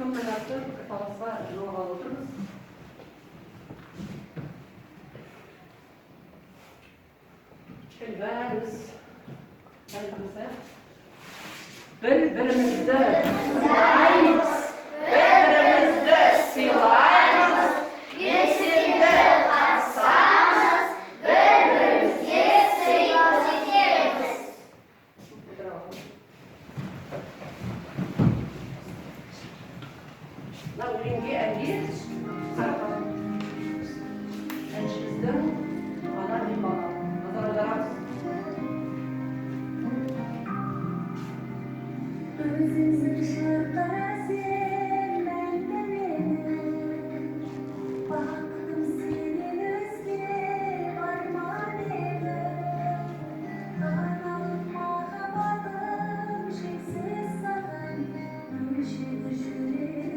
кім біләтті таласқа жолға отырмыз. Bir-birimizni siylaymiz, bir-birimizni siylaymiz, yesimni qassamiz, bir-birimizga siyos etamiz. Mына өлеңге әнге әншіміздің ана мен бала назар аударамыз. Özümüzün şarkısı ben demedim. Baktım senin özge varman edim. Kanalıp mağabadım şeysiz sağın. Üşüdü yüreğimin yağmur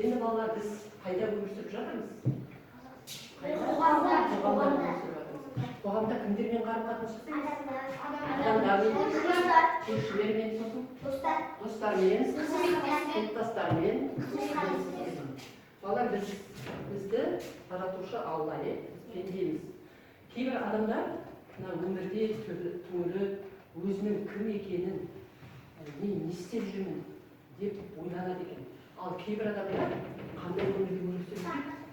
Енді балалар біз қайда өмір сүріп жатырмыз? Қоғамда кімдермен қарым-қатынас жасаймыз? Адамдармен, көршілермен, достармен, сыныптастармен. Балалар бізді жаратушы Алла, пендеміз. Кейбір адамдар өмірде түңіліп, өзінің кім екенін, мен не істеп жүрмін деп ойланады екен. Ал кейбір адамдар қандай өмірде өмір сүреді?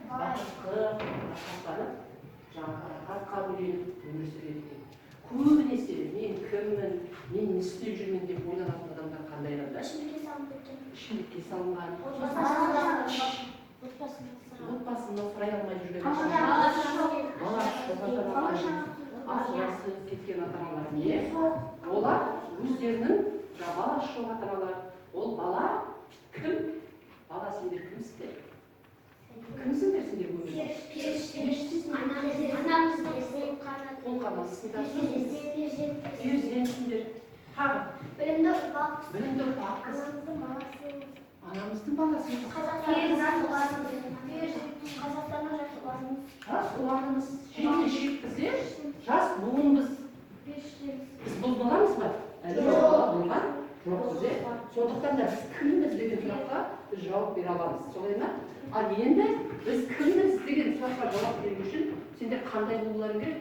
Бақытты, рахаттанып, рахатқа бөленіп өмір сүреді екен. Көбінесе мен кіммін, мен не істеп жүрмін деп ойланатын адамдар қандай адамдар? Ішімдікке салынған, отбасында сұрай алмай жүрген, ажырасып кеткен ата-аналар не? Олар өздерінің бала шоқ ата-аналар. Ол бала кім? Бала сендер кімсіңдер? Кімсіңдер сендер өмірде? Қолқамасызсыңдар, перзентсіңдер. Тағы? Білімді ұрпақ. Анамыздың баласы. Жас ұланымыз, жеткізсе, жас буынбыз. Біз бұл боламыз ба? Әлі болған жоқ бізде. Сондықтан да біз кімміз деген сұраққа біз жауап бере аламыз. Солай ма? Ал енді біз кімміз деген сұраққа жауап беру үшін сендер қандай болуларың керек?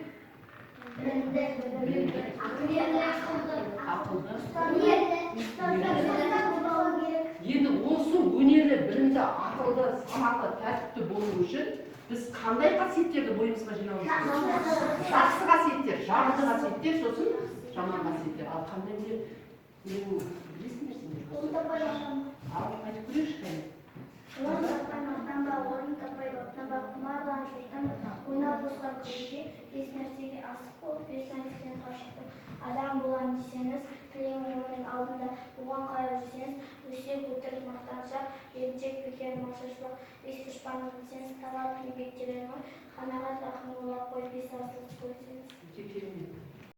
Енді осы өнерлі, білімді, ақылды, саналы, тәртіпті болу үшін біз қандай қасиеттерді бойымызға жинауымыз керек? Жақсы қасиеттер, жағымды қасиеттер, сосын жаман қасиеттер. Ал қандай білесіңдер сендер? Ал айтып көрейікші кәне. Адам болам десеңіз, тілеңнің алдында оған қарай жүрсеңіз, өсек өтірік мақтаншақ, еріншек бекер мақшашылық, бес дұшпанның десеңіз, талап еңбектеріңіз, қанағат рахым бола қойып басылып көрсеңіз. Жеке